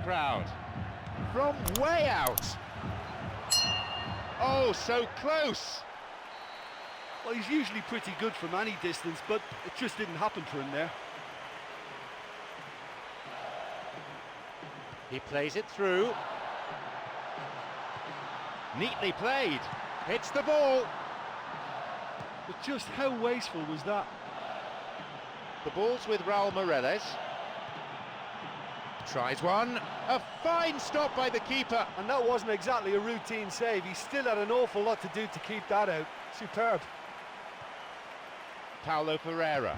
crowd. From way out. Oh, so close. Well, he's usually pretty good from any distance, but it just didn't happen for him there. He plays it through. Neatly played. Hits the ball. But just how wasteful was that? The ball's with Raul Morales. Tries one. A fine stop by the keeper. And that wasn't exactly a routine save. He still had an awful lot to do to keep that out. Superb. Paulo Ferreira.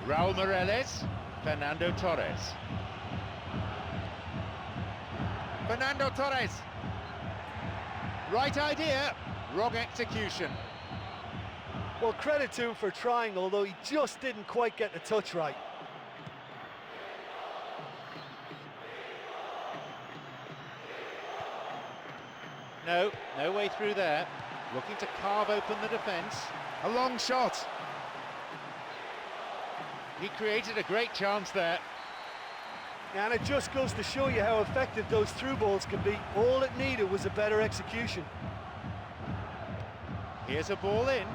Raul Morales. Fernando Torres. Fernando Torres. Right idea, wrong execution. Well, credit to him for trying, although he just didn't quite get the touch right. No way through there. Looking to carve open the defence. A long shot. He created a great chance there. And it just goes to show you how effective those through balls can be. All it needed was a better execution. Here's a ball in.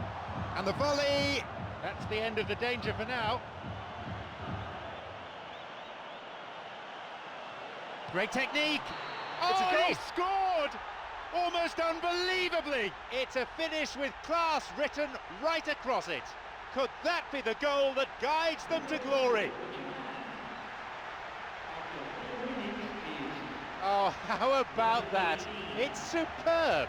And the volley! That's the end of the danger for now. Great technique. Oh, he scored! Almost unbelievably. It's a finish with class written right across it. Could that be the goal that guides them to glory? Oh, how about that? It's superb.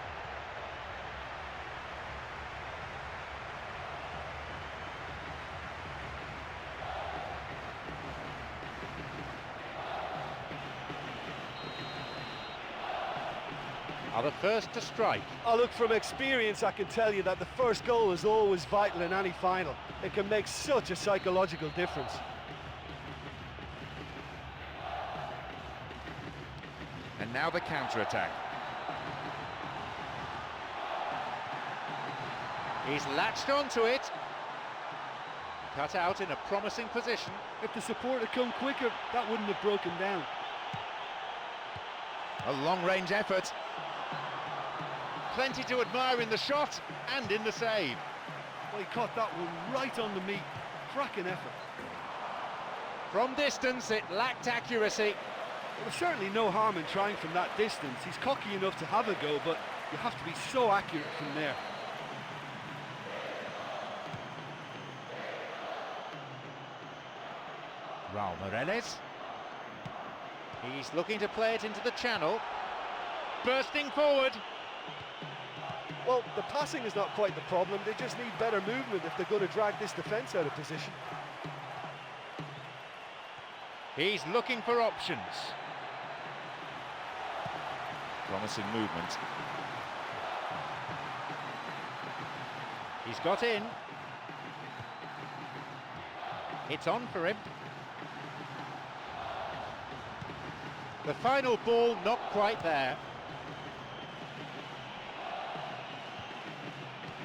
Are the first to strike. Oh, look, from experience, I can tell you that the first goal is always vital in any final. It can make such a psychological difference. And now the counter-attack. He's latched onto it. Cut out in a promising position. If the support had come quicker, that wouldn't have broken down. A long-range effort. Plenty to admire in the shot and in the save. Well, he caught that one right on the meat. Cracking effort. From distance, it lacked accuracy. Well, there's certainly no harm in trying from that distance. He's cocky enough to have a go, but you have to be so accurate from there. Raul Morales. He's looking to play it into the channel. Bursting forward. Well, the passing is not quite the problem. They just need better movement if they're going to drag this defence out of position. He's looking for options. Promising movement. He's got in. It's on for him. The final ball not quite there.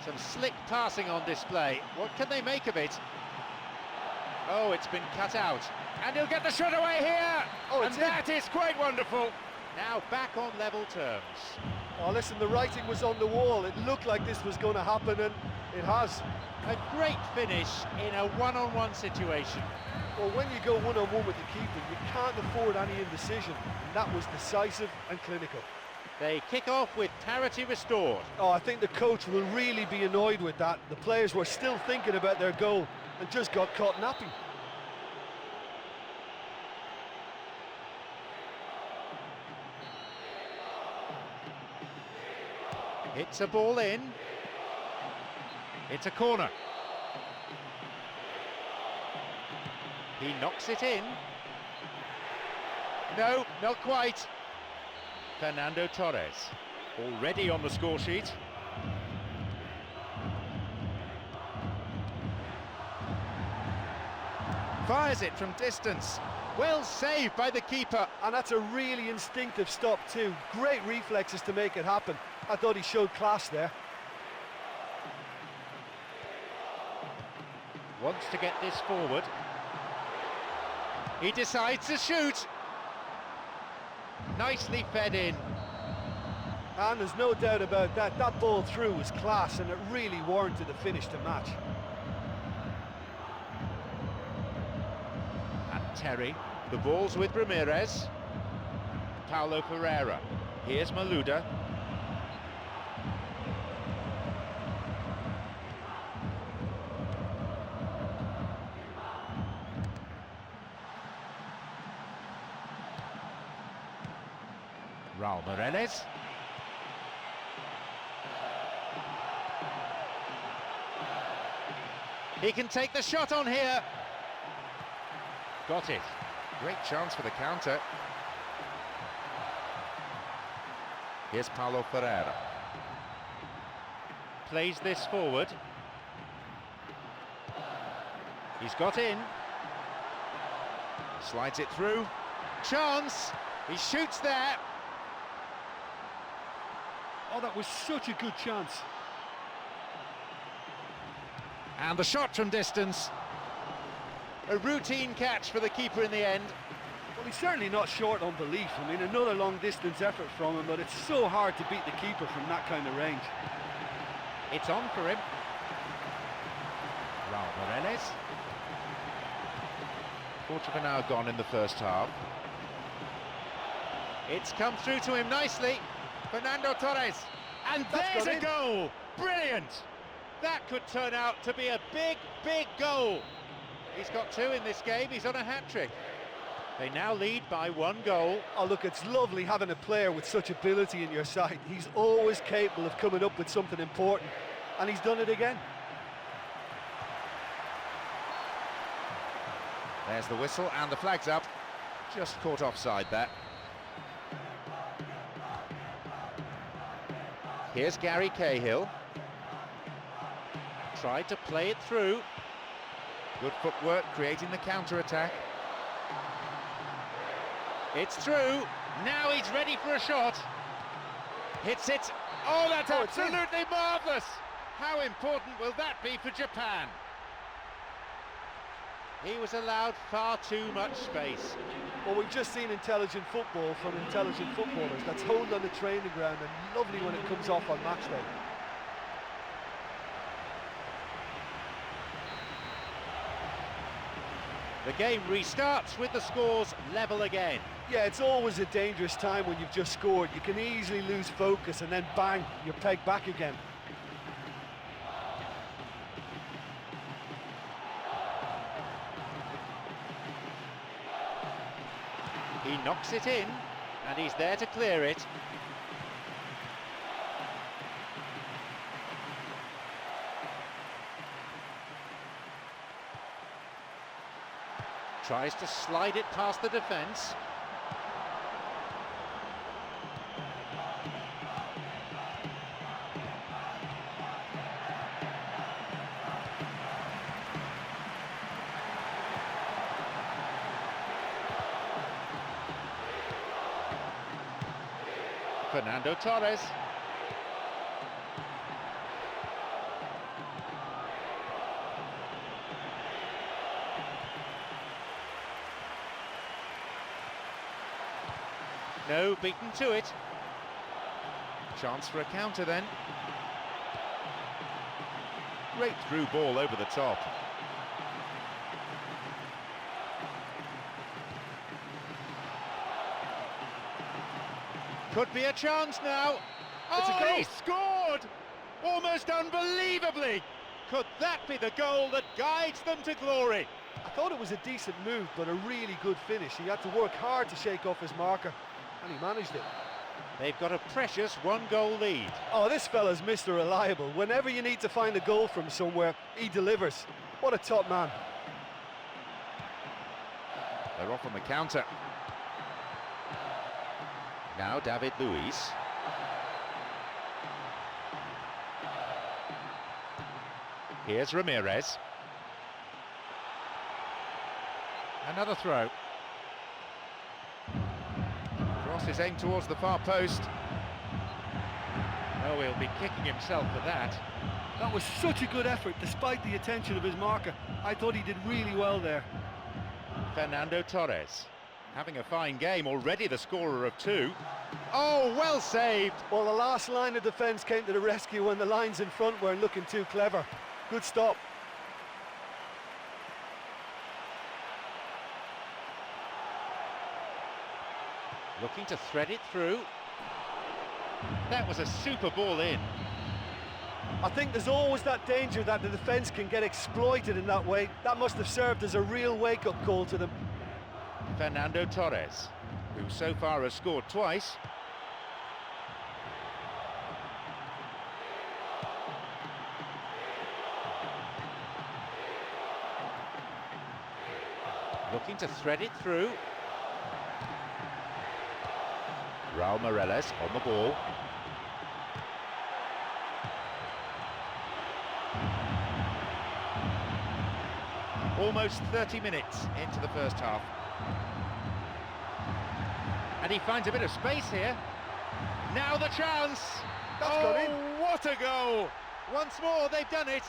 Some slick passing on display. What can they make of it? Oh, it's been cut out. And he'll get the shot away here! Oh, and that is quite wonderful. Now back on level terms. Oh, listen, the writing was on the wall. It looked like this was going to happen, and it has. A great finish in a one-on-one situation. Well, when you go one-on-one with the keeper, you can't afford any indecision. And that was decisive and clinical. They kick off with parity restored. Oh, I think the coach will really be annoyed with that. The players were still thinking about their goal and just got caught napping. Hits a ball in. It's a corner. He knocks it in. No, not quite. Fernando Torres, already on the score sheet. Fires it from distance. Well saved by the keeper. And that's a really instinctive stop too. Great reflexes to make it happen. I thought he showed class there. Wants to get this forward. He decides to shoot. nicely fed in. And there's no doubt about that, that ball through was class and it really warranted a finish to match. And Terry, the ball's with Ramirez. Paulo Ferreira, here's Malouda. Raul Moreles. He can take the shot on here. Got it. Great chance for the counter. Here's Paulo Ferreira. Plays this forward. He's got in. Slides it through. Chance. He shoots there. Oh, that was such a good chance. And the shot from distance. A routine catch for the keeper in the end. Well, he's certainly not short on belief. I mean, another long-distance effort from him, but it's so hard to beat the keeper from that kind of range. It's on for him. Raul Moreles. Quarter of an hour gone in the first half. It's come through to him nicely. Fernando Torres. And there's a goal! Brilliant! That could turn out to be a big, big goal. He's got two in this game, he's on a hat-trick. They now lead by 1 goal. Oh, look, it's lovely having a player with such ability in your side. He's always capable of coming up with something important, and he's done it again. There's the whistle and the flag's up. Just caught offside there. Here's Gary Cahill. Tried to play it through. Good footwork, creating the counter-attack. It's through. Now he's ready for a shot. Hits it. Oh, that's absolutely marvellous. How important will that be for Japan? He was allowed far too much space. Well, we've just seen intelligent football from intelligent footballers. That's honed on the training ground and lovely when it comes off on match day. The game restarts with the scores level again. Yeah, it's always a dangerous time when you've just scored. You can easily lose focus and then bang, you're pegged back again. He knocks it in, and he's there to clear it. Tries to slide it past the defence. Fernando Torres. No, beaten to it. Chance for a counter then. Great through ball over the top. Could be a chance now. It's a goal. He scored! Almost unbelievably. Could that be the goal that guides them to glory? I thought it was a decent move, but a really good finish. He had to work hard to shake off his marker, and he managed it. They've got a precious 1-goal lead. Oh, this fella's Mr. Reliable. Whenever you need to find a goal from somewhere, he delivers. What a top man. They're off on the counter. Now David Luiz. Here's Ramirez. Another throw. Cross is aimed towards the far post. Oh, he'll be kicking himself for that. That was such a good effort, despite the attention of his marker. I thought he did really well there. Fernando Torres Having a fine game, already the scorer of 2. Oh, well saved. Well, the last line of defence came to the rescue when the lines in front weren't looking too clever. Good stop. Looking to thread it through. That was a super ball in. I think there's always that danger that the defence can get exploited in that way. That must have served as a real wake-up call to them. Fernando Torres, who so far has scored twice. Looking to thread it through. Raul Morales on the ball. Almost 30 minutes into the first half. And he finds a bit of space here. Now the chance! That's gone in. What a goal! Once more, they've done it.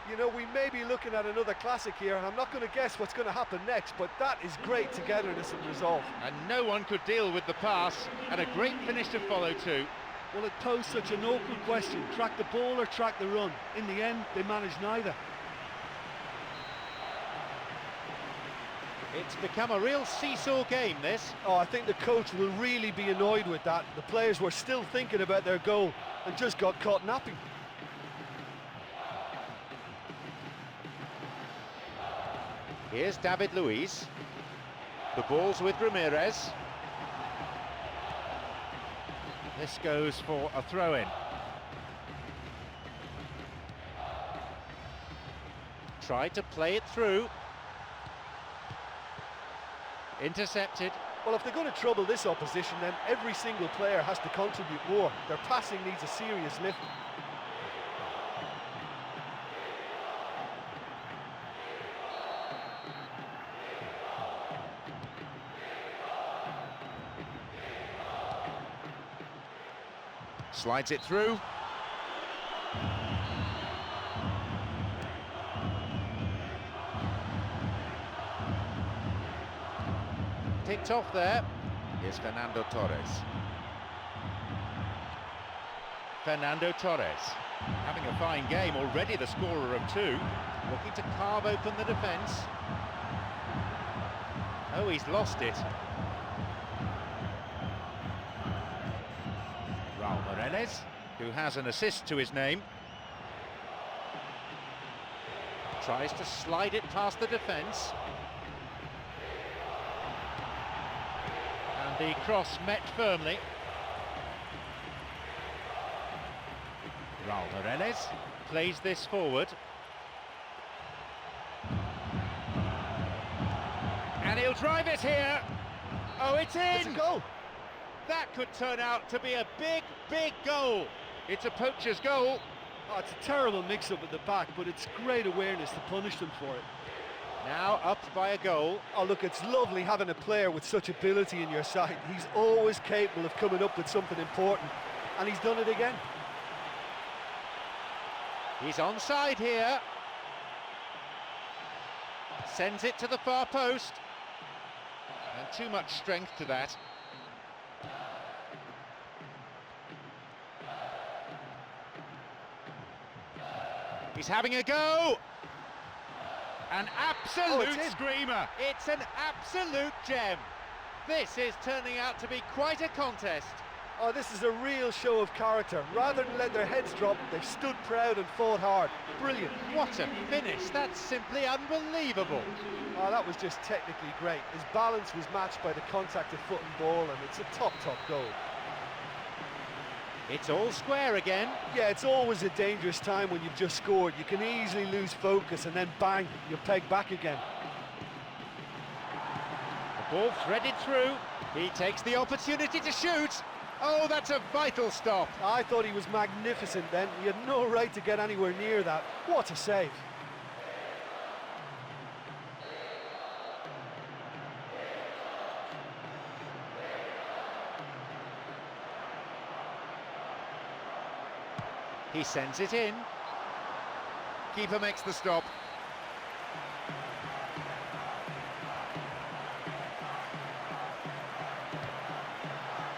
You know, we may be looking at another classic here, and I'm not going to guess what's going to happen next, but that is great togetherness and resolve. And no one could deal with the pass, and a great finish to follow too. Well, it posed such an awkward question, track the ball or track the run. In the end, they managed neither. It's become a real seesaw game, this. Oh, I think the coach will really be annoyed with that. The players were still thinking about their goal and just got caught napping. Here's David Luiz. The ball's with Ramirez. This goes for a throw-in. Tried to play it through. Intercepted. Well, if they're going to trouble this opposition, then every single player has to contribute more. Their passing needs a serious lift. Slides it through. Picked off there. Here's Fernando Torres. Fernando Torres, having a fine game, already the scorer of 2. Looking to carve open the defence. Oh, he's lost it. Raul Morales, who has an assist to his name. Tries to slide it past the defence. And the cross met firmly. Raul Morales plays this forward. And he'll drive it here. Oh, it's in! It's a goal! That could turn out to be a big, big goal. It's a poacher's goal. Oh, it's a terrible mix-up at the back, but it's great awareness to punish them for it. Now up by a goal. Oh, look, it's lovely having a player with such ability in your side. He's always capable of coming up with something important, and he's done it again. He's onside here. Sends it to the far post. And too much strength to that. He's having a go. An absolute screamer. It's an absolute gem. This is turning out to be quite a contest. Oh, this is a real show of character. Rather than let their heads drop, they've stood proud and fought hard. Brilliant. What a finish. That's simply unbelievable. Oh, that was just technically great. His balance was matched by the contact of foot and ball, and it's a top goal. It's all square again. Yeah, it's always a dangerous time when you've just scored. You can easily lose focus and then bang, you're pegged back again. The ball threaded through. He takes the opportunity to shoot. Oh, that's a vital stop. I thought he was magnificent then. He had no right to get anywhere near that. What a save. He sends it in. Keeper makes the stop.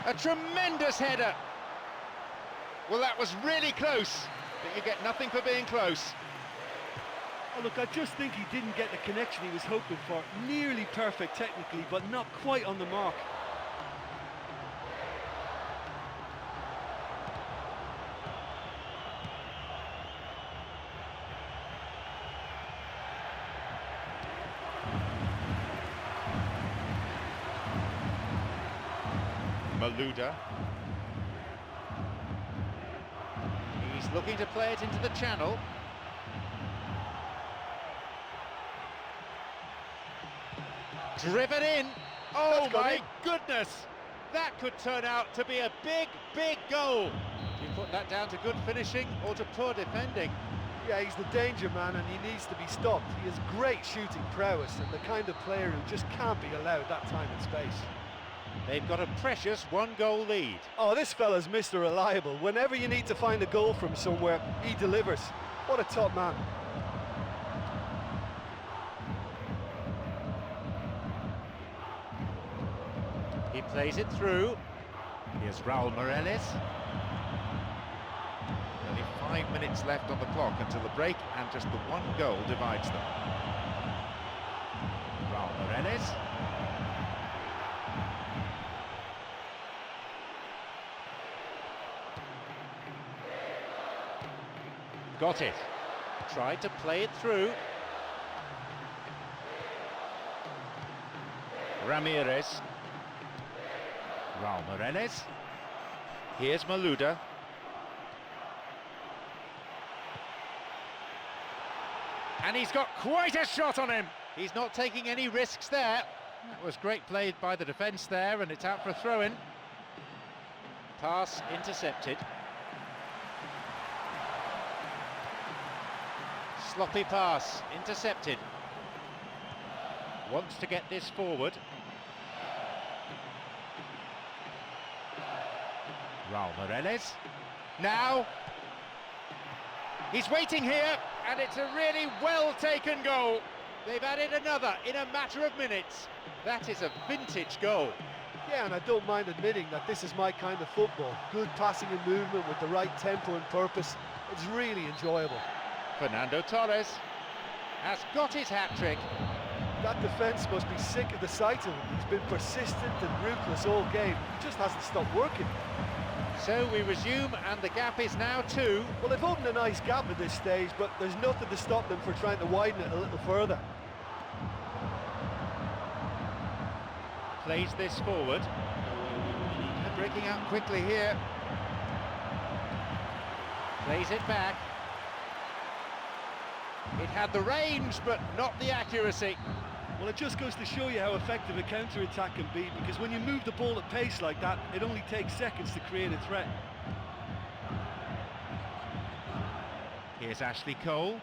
A tremendous header. Well, that was really close, but you get nothing for being close. Oh, look, I just think he didn't get the connection he was hoping for. Nearly perfect technically, but not quite on the mark. Malouda. He's looking to play it into the channel. Driven in. Oh my goodness! That could turn out to be a big, big goal. Do you put that down to good finishing or to poor defending? Yeah, he's the danger man and he needs to be stopped. He has great shooting prowess and the kind of player who just can't be allowed that time and space. They've got a precious one-goal lead. Oh, this fella's Mr. Reliable. Whenever you need to find a goal from somewhere, he delivers. What a top man. He plays it through. Here's Raul Morales. Only 5 minutes left on the clock until the break, and just the one goal divides them. Raul Morales. Got it. Tried to play it through. Ramirez. Raul Morales. Here's Malouda. And he's got quite a shot on him. He's not taking any risks there. That was great play by the defence there, and it's out for a throw-in. Pass intercepted. Sloppy pass, intercepted. Wants to get this forward. Raul Morales. Now. He's waiting here, and it's a really well-taken goal. They've added another in a matter of minutes. That is a vintage goal. Yeah, and I don't mind admitting that this is my kind of football. Good passing and movement with the right tempo and purpose. It's really enjoyable. Fernando Torres has got his hat-trick. That defence must be sick of the sight of him. He's been persistent and ruthless all game. He just hasn't stopped working. So we resume, and the gap is now 2. Well, they've opened a nice gap at this stage, but there's nothing to stop them from trying to widen it a little further. Plays this forward. They're breaking out quickly here. Plays it back. It had the range, but not the accuracy. Well, it just goes to show you how effective a counter-attack can be, because when you move the ball at pace like that, it only takes seconds to create a threat. Here's Ashley Cole.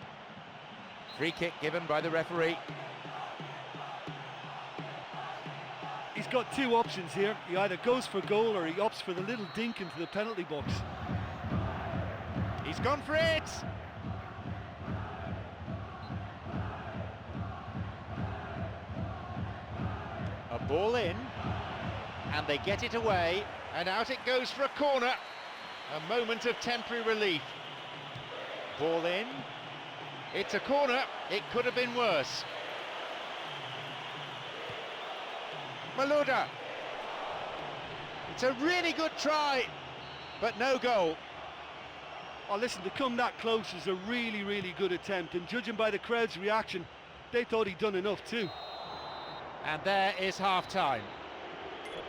Free kick given by the referee. He's got two options here. He either goes for goal or he opts for the little dink into the penalty box. He's gone for it! A ball in, and they get it away, and out it goes for a corner. A moment of temporary relief. Ball in. It's a corner. It could have been worse. Malouda. It's a really good try, but no goal. Oh, listen, to come that close is a really, really good attempt, and judging by the crowd's reaction, they thought he'd done enough too. And there is half-time.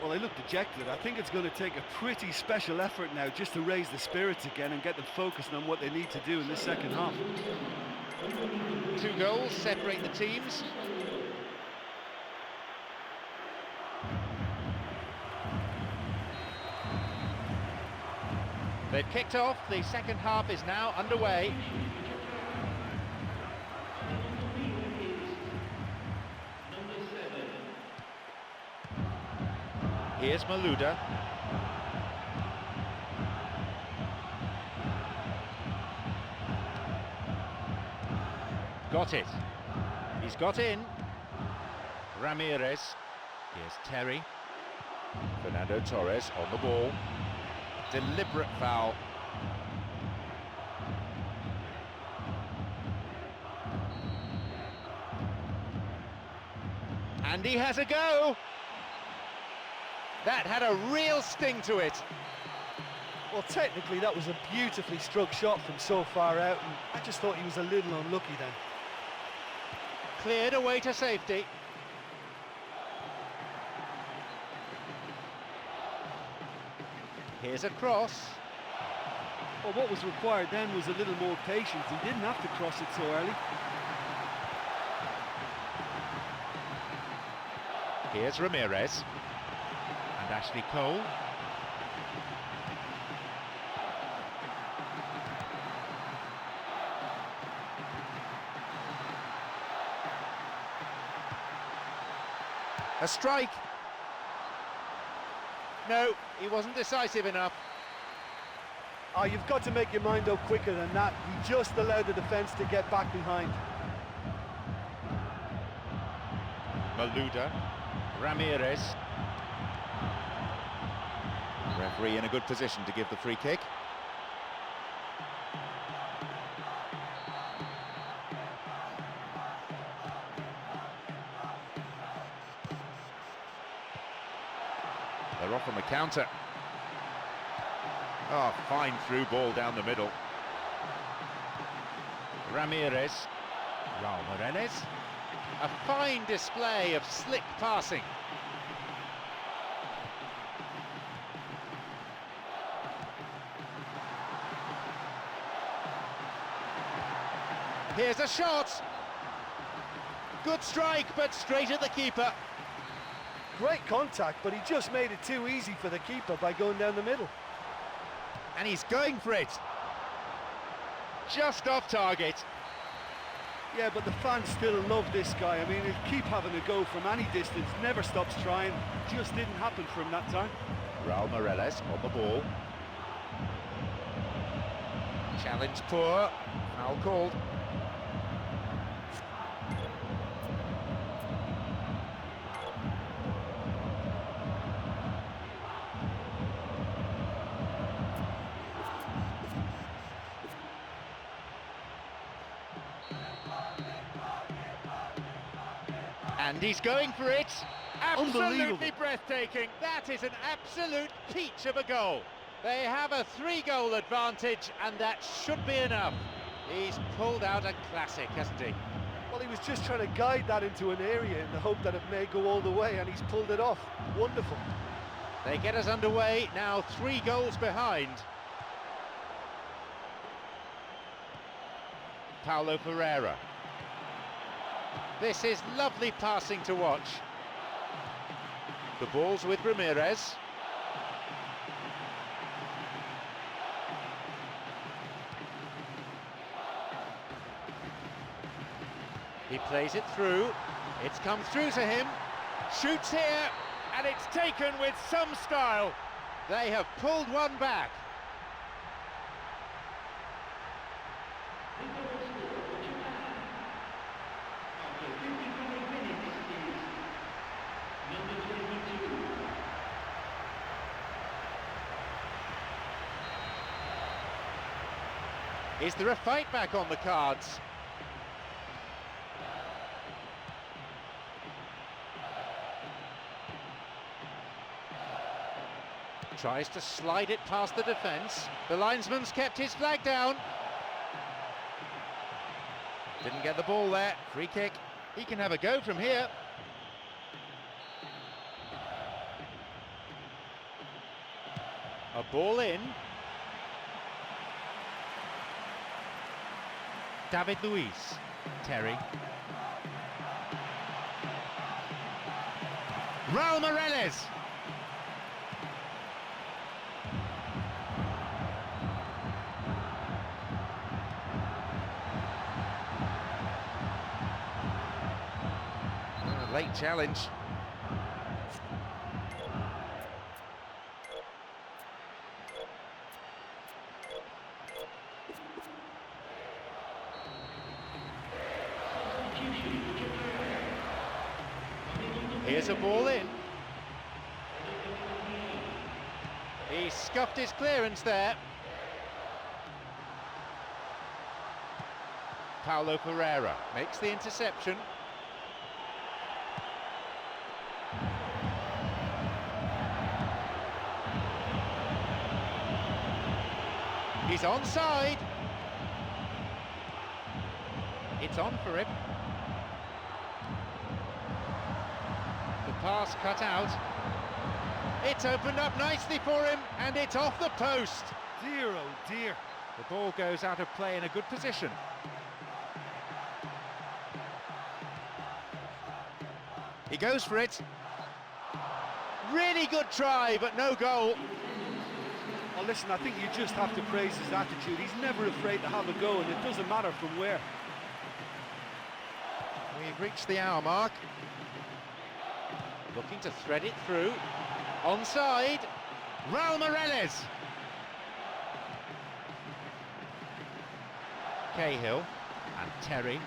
Well, they look dejected. I think it's going to take a pretty special effort now just to raise the spirits again and get them focused on what they need to do in this second half. 2 goals separate the teams. They've kicked off. The second half is now underway. Here's Malouda. Got it. He's got in. Ramirez. Here's Terry. Fernando Torres on the ball. Deliberate foul. And he has a go. That had a real sting to it. Well, technically that was a beautifully struck shot from so far out, and I just thought he was a little unlucky then. Cleared away to safety. Here's a cross. Well, what was required then was a little more patience. He didn't have to cross it so early. Here's Ramirez. And Ashley Cole. A strike. No, he wasn't decisive enough. Oh, you've got to make your mind up quicker than that. He just allowed the defence to get back behind. Malouda. Ramirez. Referee in a good position to give the free kick. They're off on the counter. Oh, fine through ball down the middle. Ramirez. Raul Morales. A fine display of slick passing. Here's a shot. Good strike, but straight at the keeper. Great contact, but he just made it too easy for the keeper by going down the middle. And he's going for it. Just off target. Yeah, but the fans still love this guy. I mean, he'll keep having a go from any distance, never stops trying. Just didn't happen for him that time. Raul Morales on the ball. Challenge poor. Foul called. And he's going for it. Absolutely breathtaking. That is an absolute peach of a goal. They have a 3-goal advantage, and that should be enough. He's pulled out a classic, hasn't he? Well, he was just trying to guide that into an area in the hope that it may go all the way, and he's pulled it off. Wonderful. They get us underway, now 3 goals behind. Paulo Ferreira. This is lovely passing to watch. The ball's with Ramirez. He plays it through. It's come through to him. Shoots here, and it's taken with some style. They have pulled one back. Is there a fight back on the cards? Tries to slide it past the defence. The linesman's kept his flag down. Didn't get the ball there. Free kick. He can have a go from here. A ball in. David Luiz. Terry. Raul Morales. Late challenge. Here's a ball in. He scuffed his clearance there. Paulo Pereira makes the interception. He's onside. It's on for him. The pass cut out. It's opened up nicely for him, and it's off the post. Dear, oh dear. The ball goes out of play in a good position. He goes for it. Really good try, but no goal. Well, listen, I think you just have to praise his attitude. He's never afraid to have a go, and it doesn't matter from where. We've reached the hour mark. Looking to thread it through. Onside. Raul Morales. Cahill and Terry.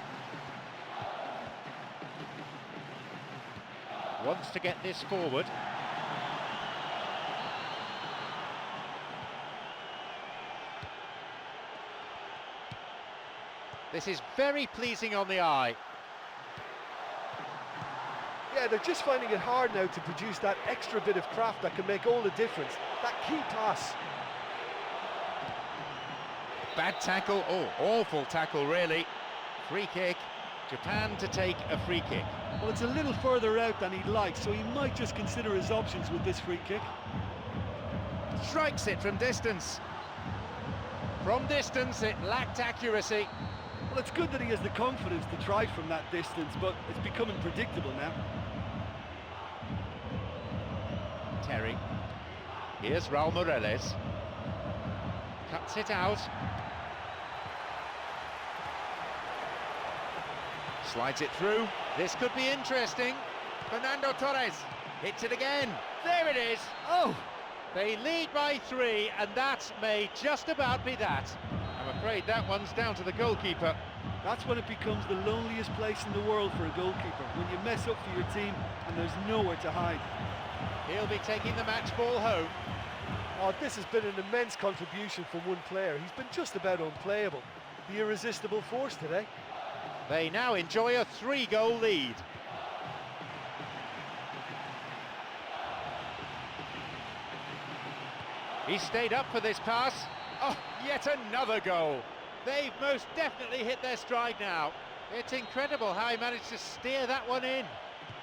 Wants to get this forward. This is very pleasing on the eye. Yeah, they're just finding it hard now to produce that extra bit of craft that can make all the difference. That key pass. Bad tackle, oh, awful tackle really. Free kick, Japan to take a free kick. Well, it's a little further out than he'd like, so he might just consider his options with this free kick. Strikes it from distance. From distance, it lacked accuracy. Well, it's good that he has the confidence to try from that distance, but it's becoming predictable now. Terry. Here's Raul Morales. Cuts it out. Slides it through. This could be interesting. Fernando Torres hits it again. There it is. Oh! They lead by 3, and that may just about be that. I'm afraid that one's down to the goalkeeper. That's when it becomes the loneliest place in the world for a goalkeeper, when you mess up for your team and there's nowhere to hide. He'll be taking the match ball home. Oh, this has been an immense contribution from one player. He's been just about unplayable. The irresistible force today. They now enjoy a 3-goal lead. He stayed up for this pass. Oh, yet another goal. They've most definitely hit their stride now. It's incredible how he managed to steer that one in.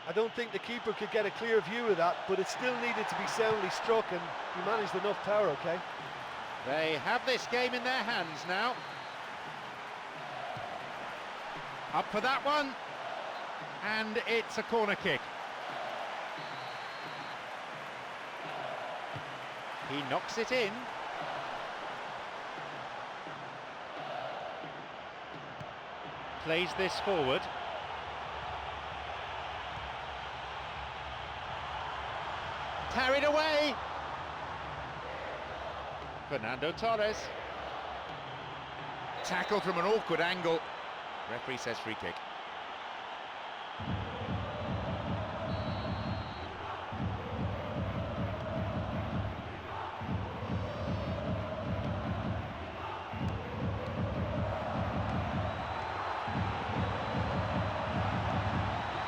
I don't think the keeper could get a clear view of that, but it still needed to be soundly struck, and he managed enough power, okay? They have this game in their hands now. Up for that one. And it's a corner kick. He knocks it in. Plays this forward. Carried away. Fernando Torres. Tackle from an awkward angle. Referee says free kick.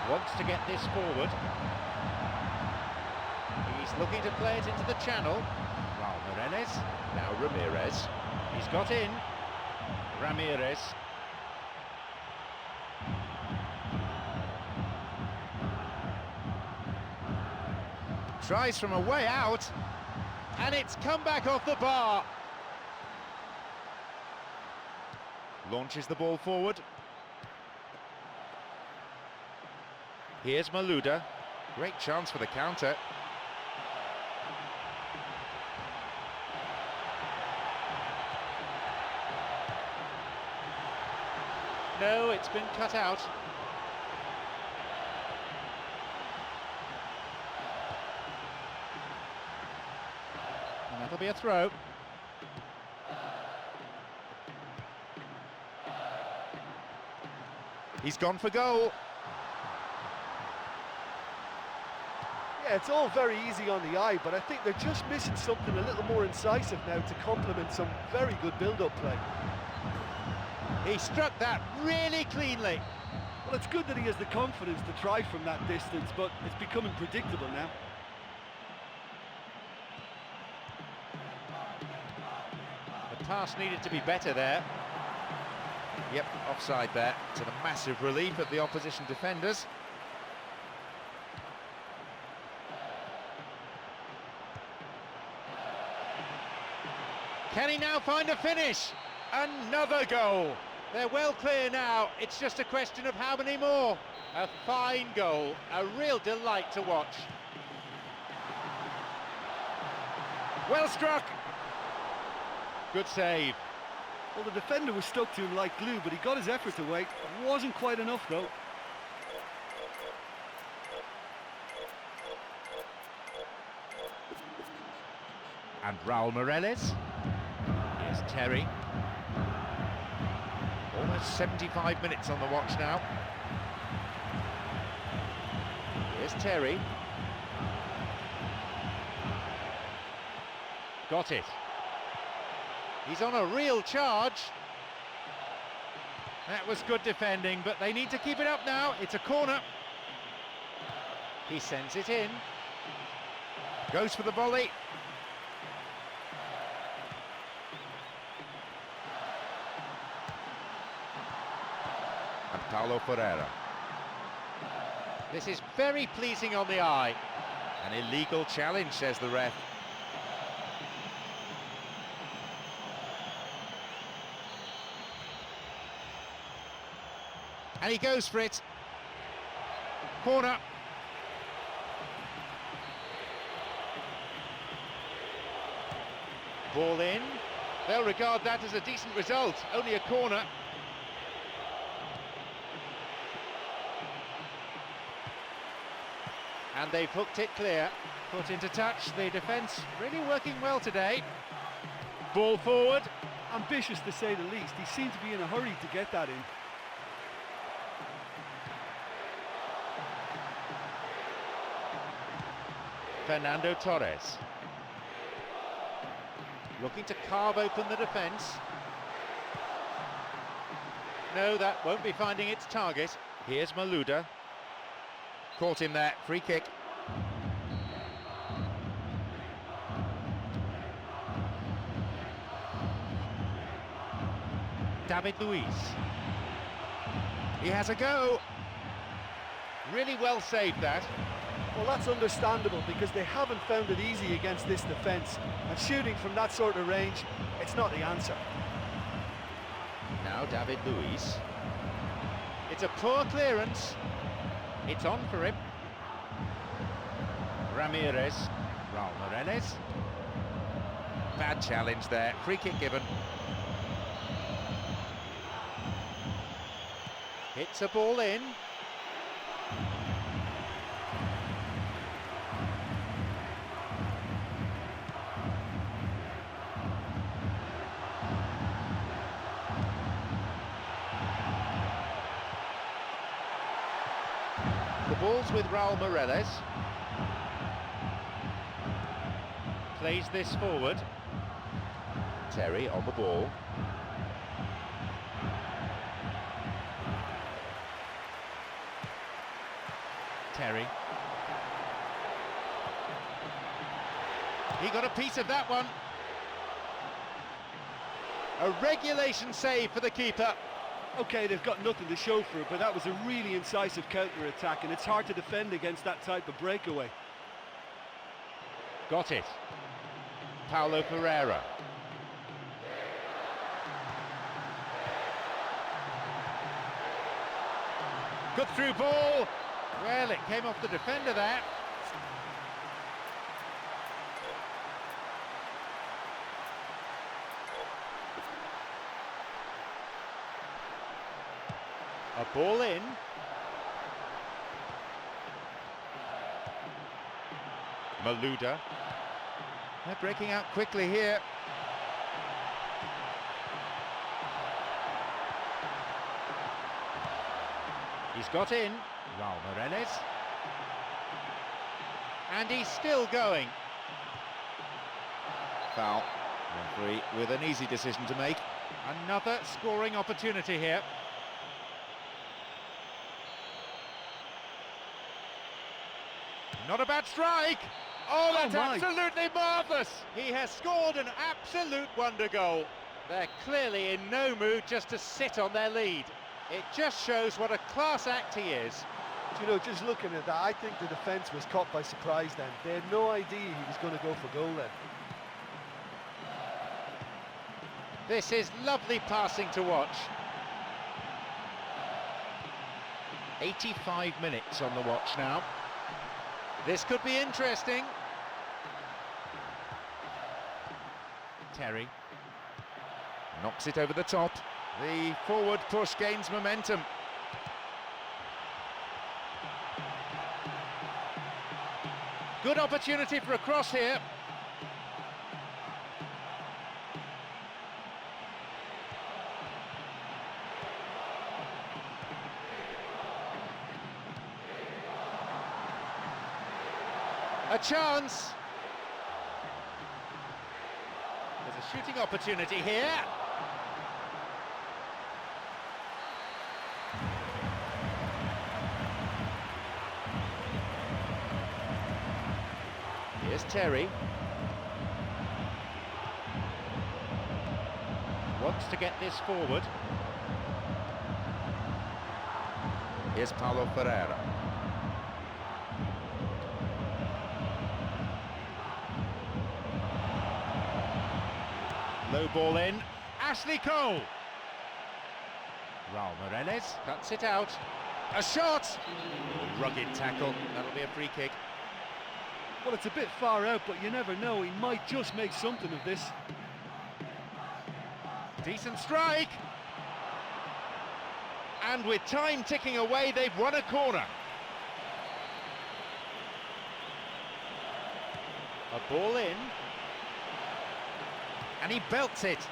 Wants to get this forward. He's looking to play it into the channel. Raul Morales, now Ramirez. He's got in. Ramirez. Tries from a way out, and it's come back off the bar. Launches the ball forward. Here's Malouda. Great chance for the counter. No, it's been cut out. And that'll be a throw. He's gone for goal. Yeah, it's all very easy on the eye, but I think they're just missing something a little more incisive now to complement some very good build-up play. He struck that really cleanly. Well, it's good that he has the confidence to try from that distance, but it's becoming predictable now. The pass needed to be better there. Yep, offside there, to the massive relief of the opposition defenders. Can he now find a finish? Another goal. They're well clear now. It's just a question of how many more. A fine goal, a real delight to watch. Well struck. Good save. Well, the defender was stuck to him like glue, but he got his effort away. It wasn't quite enough, though. And Raul Morales. Here's Terry. Almost 75 minutes on the watch now. Here's Terry. Got it. He's on a real charge. That was good defending, but they need to keep it up now. It's a corner. He sends it in. Goes for the volley. And Paulo Ferreira. This is very pleasing on the eye. An illegal challenge, says the ref. And he goes for it. Corner. Ball in. They'll regard that as a decent result. Only a corner. And they've hooked it clear. Put into touch. The defence really working well today. Ball forward. Ambitious to say the least. He seemed to be in a hurry to get that in. Fernando Torres. Looking to carve open the defence. No, that won't be finding its target. Here's Malouda. Caught him there, free kick. David Luiz. He has a go. Really well saved that. Well, that's understandable because they haven't found it easy against this defence. And shooting from that sort of range, it's not the answer. Now David Luiz. It's a poor clearance. It's on for him. Ramirez. Raul Morales. Bad challenge there. Free kick given. Hits a ball in. The ball's with Raul Morales. Plays this forward. Terry on the ball. Terry. He got a piece of that one. A regulation save for the keeper. Okay, they've got nothing to show for it, but that was a really incisive counter-attack, and it's hard to defend against that type of breakaway. Got it. Paulo Ferreira. Good through ball. Well, it came off the defender there. A ball in. Malouda. They're breaking out quickly here. He's got in. Raul Morales. And he's still going. Foul. Referee with an easy decision to make. Another scoring opportunity here. Not a bad strike. Oh, that's absolutely marvellous. He has scored an absolute wonder goal. They're clearly in no mood just to sit on their lead. It just shows what a class act he is. You know, just looking at that, I think the defence was caught by surprise then. They had no idea he was going to go for goal then. This is lovely passing to watch. 85 minutes on the watch now. This could be interesting. Terry knocks it over the top. The forward push gains momentum. Good opportunity for a cross here. A chance. There's a shooting opportunity here. Here's Terry. Wants to get this forward. Here's Paulo Ferreira. Low ball in. Ashley Cole. Raul Morales cuts it out. A shot. Rugged tackle. That'll be a free kick. Well, it's a bit far out, but you never know. He might just make something of this. Decent strike. And with time ticking away, they've won a corner. A ball in. And he belts it.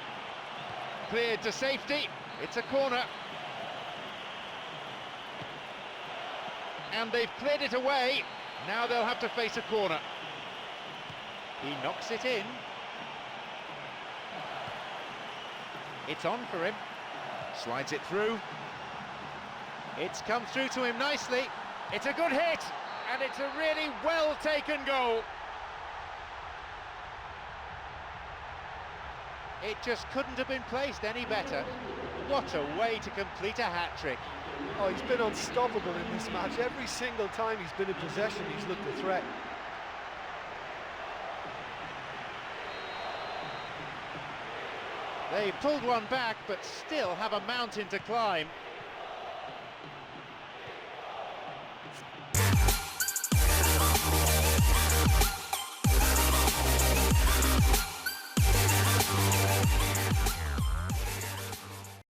Cleared to safety. It's a corner. And they've cleared it away. Now they'll have to face a corner. He knocks it in. It's on for him. Slides it through. It's come through to him nicely. It's a good hit. And it's a really well-taken goal. It just couldn't have been placed any better. What a way to complete a hat-trick. Oh, he's been unstoppable in this match. Every single time he's been in possession, he's looked a threat. They pulled one back, but still have a mountain to climb.